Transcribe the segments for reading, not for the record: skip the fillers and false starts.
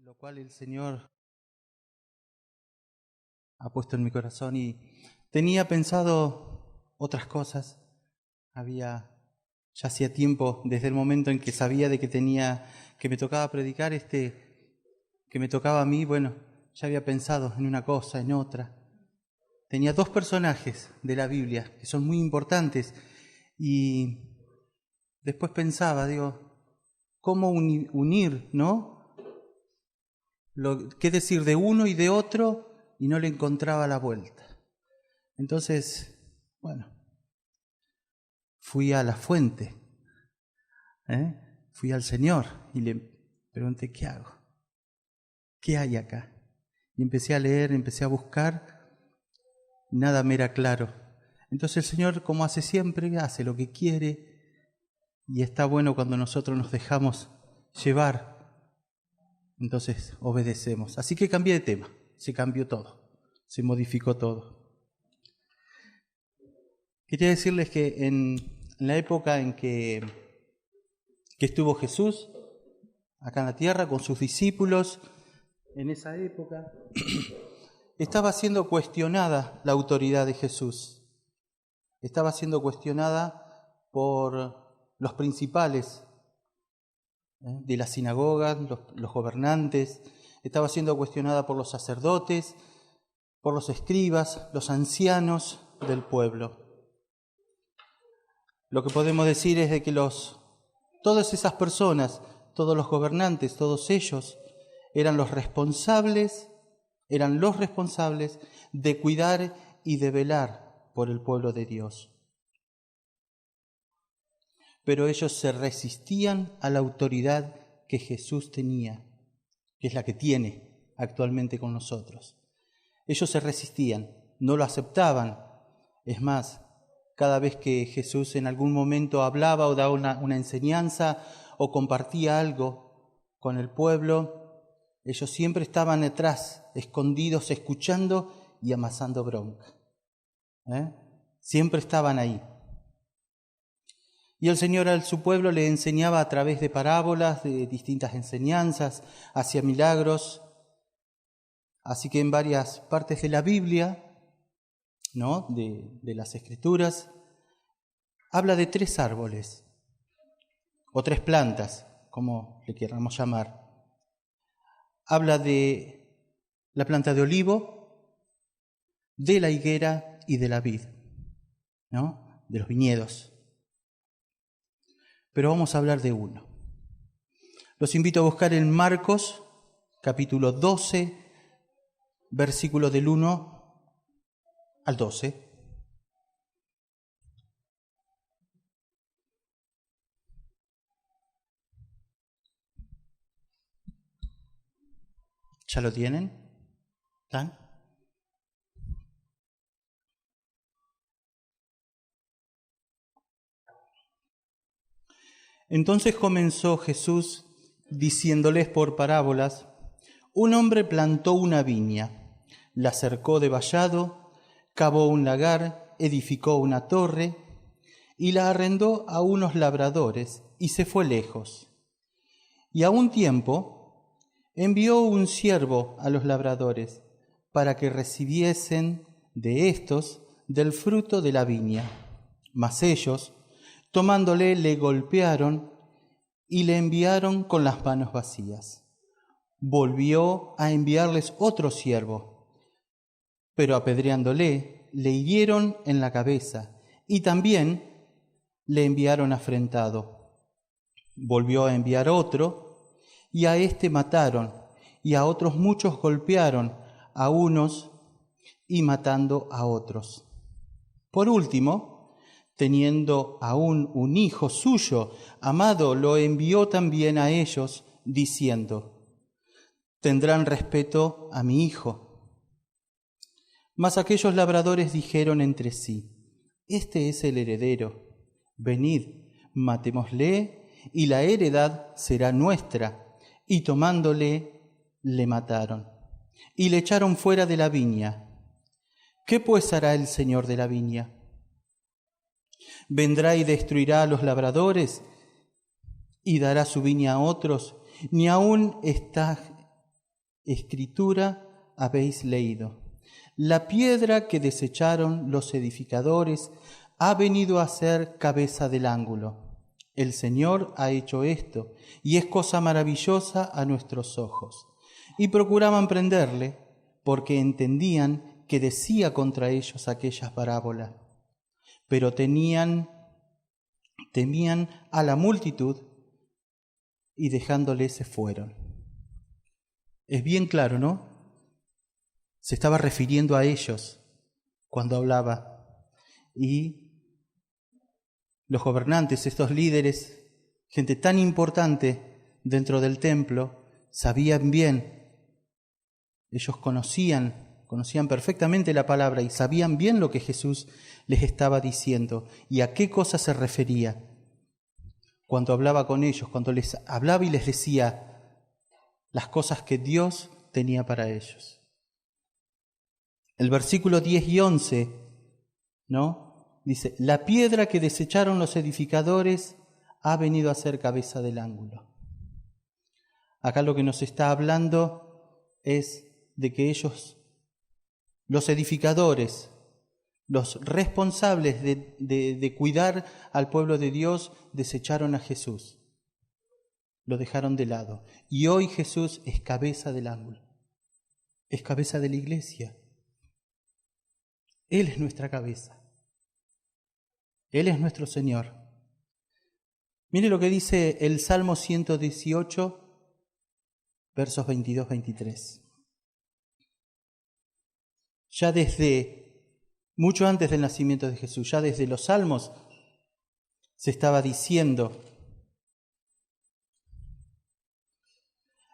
lo cual el Señor ha puesto en mi corazón y tenía pensado otras cosas. Ya hacía tiempo, desde el momento en que sabía de que me tocaba predicar, que me tocaba a mí, bueno, ya había pensado en una cosa, en otra. Tenía dos personajes de la Biblia que son muy importantes y después pensaba, ¿cómo unir, no? ¿Qué decir de uno y de otro? Y no le encontraba la vuelta. Entonces, bueno, fui a la fuente, fui al Señor y le pregunté, ¿qué hago? ¿Qué hay acá? Y empecé a leer, empecé a buscar, nada me era claro. Entonces el Señor, como hace siempre, hace lo que quiere y está bueno cuando nosotros nos dejamos llevar. Entonces obedecemos. Así que cambié de tema, se cambió todo, se modificó todo. Quería decirles que en la época en que estuvo Jesús acá en la tierra con sus discípulos, en esa época estaba siendo cuestionada la autoridad de Jesús. Estaba siendo cuestionada por los principales de la sinagoga, los gobernantes, estaba siendo cuestionada por los sacerdotes, por los escribas, los ancianos del pueblo. Lo que podemos decir es de que todas esas personas, todos los gobernantes, todos ellos, eran los responsables de cuidar y de velar por el pueblo de Dios. Pero ellos se resistían a la autoridad que Jesús tenía, que es la que tiene actualmente con nosotros. Ellos se resistían, no lo aceptaban. Es más, cada vez que Jesús en algún momento hablaba o daba una enseñanza o compartía algo con el pueblo, ellos siempre estaban detrás, escondidos, escuchando y amasando bronca. Siempre estaban ahí. Y el Señor a su pueblo le enseñaba a través de parábolas, de distintas enseñanzas, hacía milagros. Así que en varias partes de la Biblia, ¿no?, de las Escrituras, habla de 3 árboles, o 3 plantas, como le queramos llamar. Habla de la planta de olivo, de la higuera y de la vid, ¿no?, de los viñedos. Pero vamos a hablar de uno. Los invito a buscar en Marcos, capítulo 12, versículos del 1 al 12. ¿Ya lo tienen? ¿Están? Entonces comenzó Jesús diciéndoles por parábolas: un hombre plantó una viña, la cercó de vallado, cavó un lagar, edificó una torre y la arrendó a unos labradores y se fue lejos. Y a un tiempo envió un siervo a los labradores para que recibiesen de estos del fruto de la viña. Mas ellos, tomándole, le golpearon y le enviaron con las manos vacías. Volvió a enviarles otro siervo, pero apedreándole, le hirieron en la cabeza y también le enviaron afrentado. Volvió a enviar otro y a éste mataron, y a otros muchos golpearon, a unos y matando a otros. Por último, teniendo aún un hijo suyo amado, lo envió también a ellos, diciendo: tendrán respeto a mi hijo. Mas aquellos labradores dijeron entre sí: este es el heredero, venid, matémosle, y la heredad será nuestra. Y tomándole, le mataron, y le echaron fuera de la viña. ¿Qué pues hará el Señor de la viña? ¿Vendrá y destruirá a los labradores y dará su viña a otros? Ni aun está Escritura habéis leído. La piedra que desecharon los edificadores ha venido a ser cabeza del ángulo. El Señor ha hecho esto, y es cosa maravillosa a nuestros ojos. Y procuraban prenderle, porque entendían que decía contra ellos aquellas parábolas. Pero temían a la multitud, y dejándole se fueron. Es bien claro, ¿no? Se estaba refiriendo a ellos cuando hablaba. Y los gobernantes, estos líderes, gente tan importante dentro del templo, sabían bien, ellos conocían perfectamente la palabra y sabían bien lo que Jesús les estaba diciendo y a qué cosa se refería cuando hablaba con ellos, cuando les hablaba y les decía las cosas que Dios tenía para ellos. El versículo 10 y 11, ¿no? Dice, la piedra que desecharon los edificadores ha venido a ser cabeza del ángulo. Acá lo que nos está hablando es de que ellos, los edificadores, los responsables de cuidar al pueblo de Dios, desecharon a Jesús. Lo dejaron de lado. Y hoy Jesús es cabeza del ángulo. Es cabeza de la iglesia. Él es nuestra cabeza. Él es nuestro Señor. Mire lo que dice el Salmo 118, versos 22-23. Ya mucho antes del nacimiento de Jesús, ya desde los Salmos, se estaba diciendo: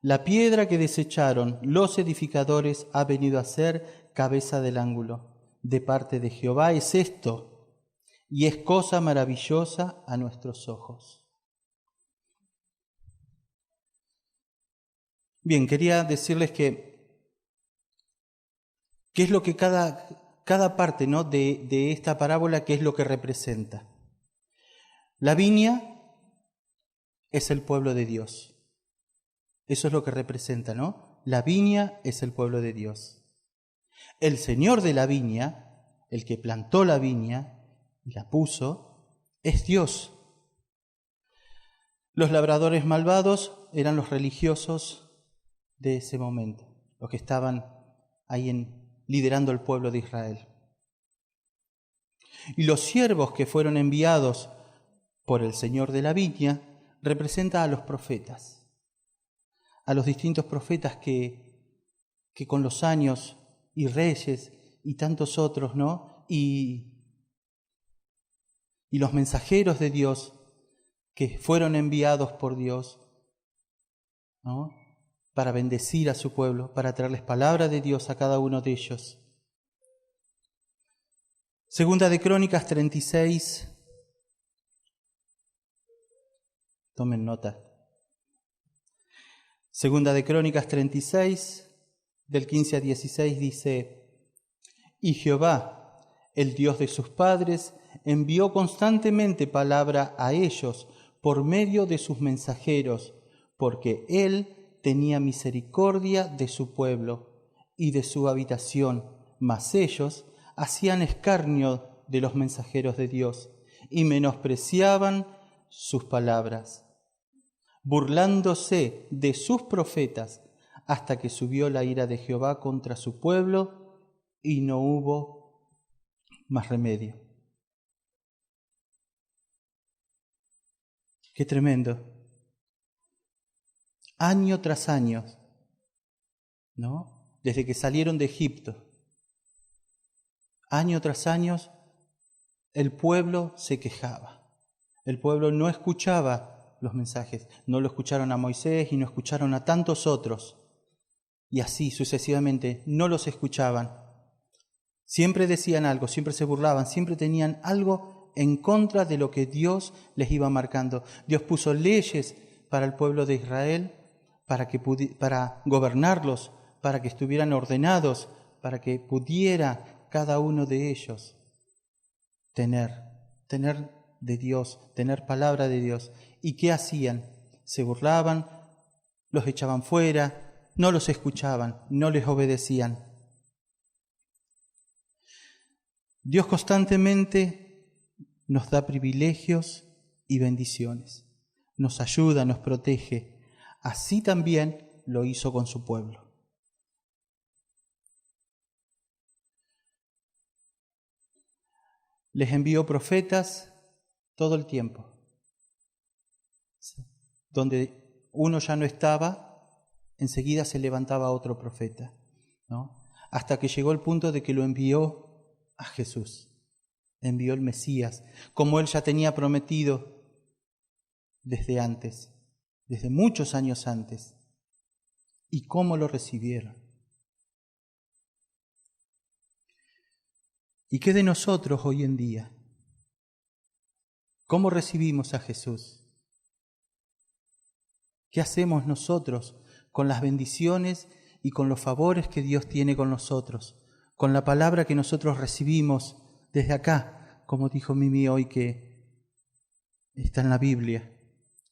la piedra que desecharon los edificadores ha venido a ser cabeza del ángulo. De parte de Jehová es esto, y es cosa maravillosa a nuestros ojos. Bien, quería decirles que qué es lo que cada parte, ¿no?, de esta parábola, qué es lo que representa. La viña es el pueblo de Dios. Eso es lo que representa, ¿no? La viña es el pueblo de Dios. El Señor de la viña, el que plantó la viña y la puso, es Dios. Los labradores malvados eran los religiosos de ese momento, los que estaban ahí liderando el pueblo de Israel. Y los siervos que fueron enviados por el Señor de la viña representan a los profetas, a los distintos profetas que con los años, y reyes y tantos otros, ¿no? Y los mensajeros de Dios que fueron enviados por Dios, ¿no?, para bendecir a su pueblo, para traerles palabra de Dios a cada uno de ellos. Segunda de Crónicas 36, tomen nota. Segunda de Crónicas 36, del 15 a 16 dice: y Jehová, el Dios de sus padres, envió constantemente palabra a ellos por medio de sus mensajeros, porque Él tenía misericordia de su pueblo y de su habitación, mas ellos hacían escarnio de los mensajeros de Dios y menospreciaban sus palabras, burlándose de sus profetas, hasta que subió la ira de Jehová contra su pueblo y no hubo más remedio. Qué tremendo. Año tras año, ¿no? Desde que salieron de Egipto, año tras año, el pueblo se quejaba. El pueblo no escuchaba los mensajes. No lo escucharon a Moisés y no escucharon a tantos otros. Y así sucesivamente no los escuchaban. Siempre decían algo, siempre se burlaban, siempre tenían algo en contra de lo que Dios les iba marcando. Dios puso leyes para el pueblo de Israel, para gobernarlos, para que estuvieran ordenados, para que pudiera cada uno de ellos tener de Dios, tener palabra de Dios. ¿Y qué hacían? Se burlaban, los echaban fuera, no los escuchaban, no les obedecían. Dios constantemente nos da privilegios y bendiciones, nos ayuda, nos protege. Así también lo hizo con su pueblo. Les envió profetas todo el tiempo. Donde uno ya no estaba, enseguida se levantaba otro profeta, ¿no? Hasta que llegó el punto de que lo envió a Jesús, envió el Mesías, como Él ya tenía prometido desde antes, desde muchos años antes. ¿Y cómo lo recibieron? ¿Y qué de nosotros hoy en día? ¿Cómo recibimos a Jesús? ¿Qué hacemos nosotros con las bendiciones y con los favores que Dios tiene con nosotros? Con la palabra que nosotros recibimos desde acá, como dijo Mimi hoy, que está en la Biblia.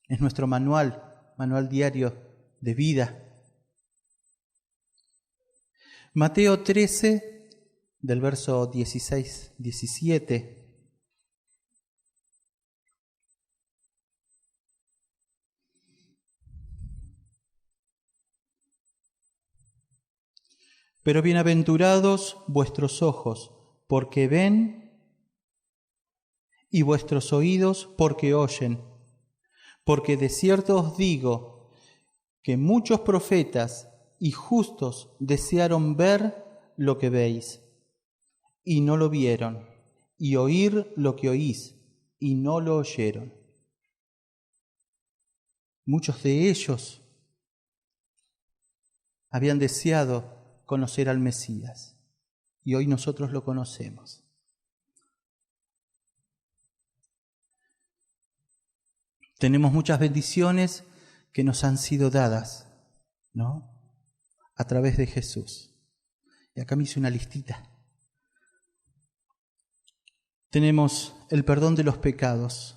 Es nuestro manual diario de vida. Mateo 13, del verso 16, 17. Pero bienaventurados vuestros ojos, porque ven, y vuestros oídos, porque oyen. Porque de cierto os digo que muchos profetas y justos desearon ver lo que veis, y no lo vieron, y oír lo que oís, y no lo oyeron. Muchos de ellos habían deseado conocer al Mesías, y hoy nosotros lo conocemos. Tenemos muchas bendiciones que nos han sido dadas, ¿no? A través de Jesús. Y acá me hice una listita. Tenemos el perdón de los pecados.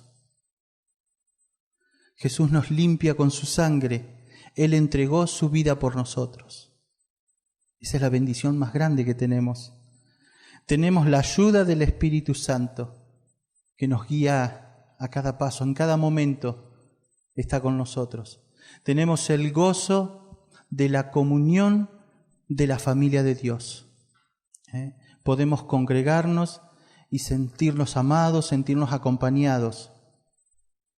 Jesús nos limpia con su sangre. Él entregó su vida por nosotros. Esa es la bendición más grande que tenemos. Tenemos la ayuda del Espíritu Santo, que nos guía a cada paso, en cada momento está con nosotros. Tenemos el gozo de la comunión de la familia de Dios. Podemos congregarnos y sentirnos amados, sentirnos acompañados.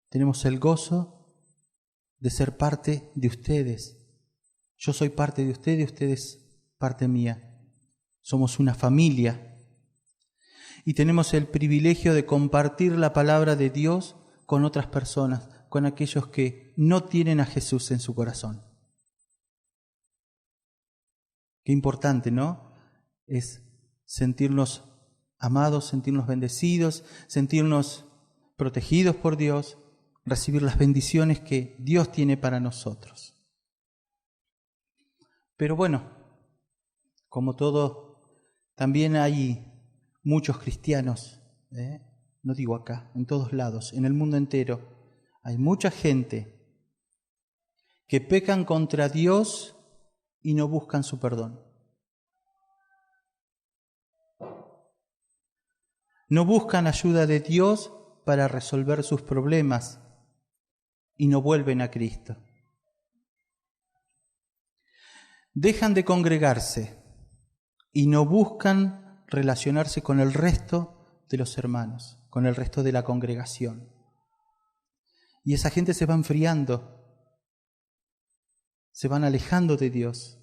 Tenemos el gozo de ser parte de ustedes. Yo soy parte de ustedes, ustedes parte mía. Somos una familia. Y tenemos el privilegio de compartir la palabra de Dios con otras personas, con aquellos que no tienen a Jesús en su corazón. Qué importante, ¿no? Es sentirnos amados, sentirnos bendecidos, sentirnos protegidos por Dios, recibir las bendiciones que Dios tiene para nosotros. Pero bueno, como todo, también hay muchos cristianos, no digo acá, en todos lados, en el mundo entero, hay mucha gente que pecan contra Dios y no buscan su perdón. No buscan ayuda de Dios para resolver sus problemas y no vuelven a Cristo. Dejan de congregarse y no buscan relacionarse con el resto de los hermanos, con el resto de la congregación. Y esa gente se va enfriando, se van alejando de Dios.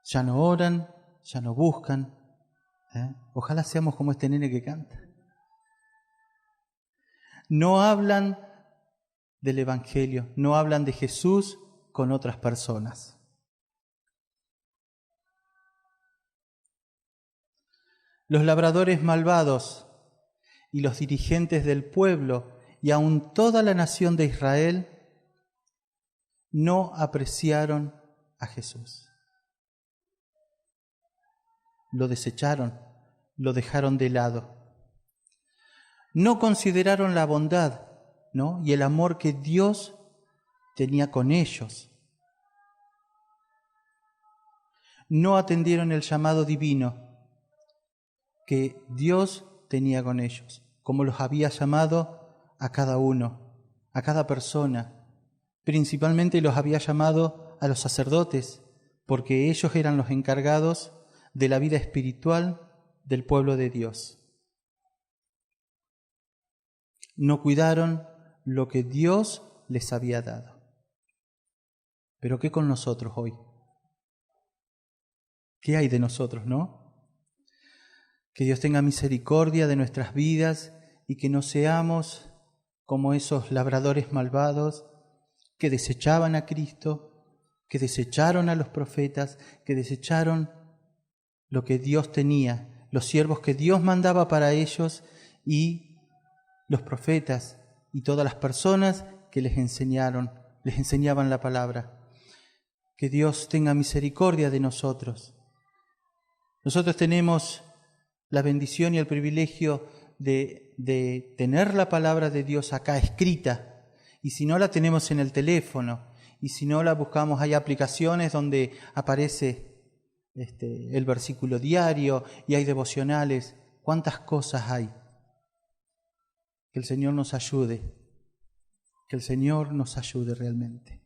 Ya no oran, ya no buscan. Ojalá seamos como este nene que canta. No hablan del Evangelio, no hablan de Jesús con otras personas. Los labradores malvados y los dirigentes del pueblo y aun toda la nación de Israel no apreciaron a Jesús. Lo desecharon, lo dejaron de lado. No consideraron la bondad, ¿no? Y el amor que Dios tenía con ellos. no atendieron el llamado divino que Dios tenía con ellos, como los había llamado a cada uno, a cada persona. Principalmente los había llamado a los sacerdotes, porque ellos eran los encargados de la vida espiritual del pueblo de Dios. No cuidaron lo que Dios les había dado. Pero ¿qué con nosotros hoy? ¿Qué hay de nosotros, no? Que Dios tenga misericordia de nuestras vidas y que no seamos como esos labradores malvados que desechaban a Cristo, que desecharon a los profetas, que desecharon lo que Dios tenía, los siervos que Dios mandaba para ellos y los profetas y todas las personas que les enseñaban la palabra. Que Dios tenga misericordia de nosotros. Nosotros tenemos la bendición y el privilegio de tener la palabra de Dios acá escrita, y si no la tenemos en el teléfono, y si no la buscamos, hay aplicaciones donde aparece el versículo diario y hay devocionales. ¿Cuántas cosas hay? Que el Señor nos ayude, que el Señor nos ayude realmente.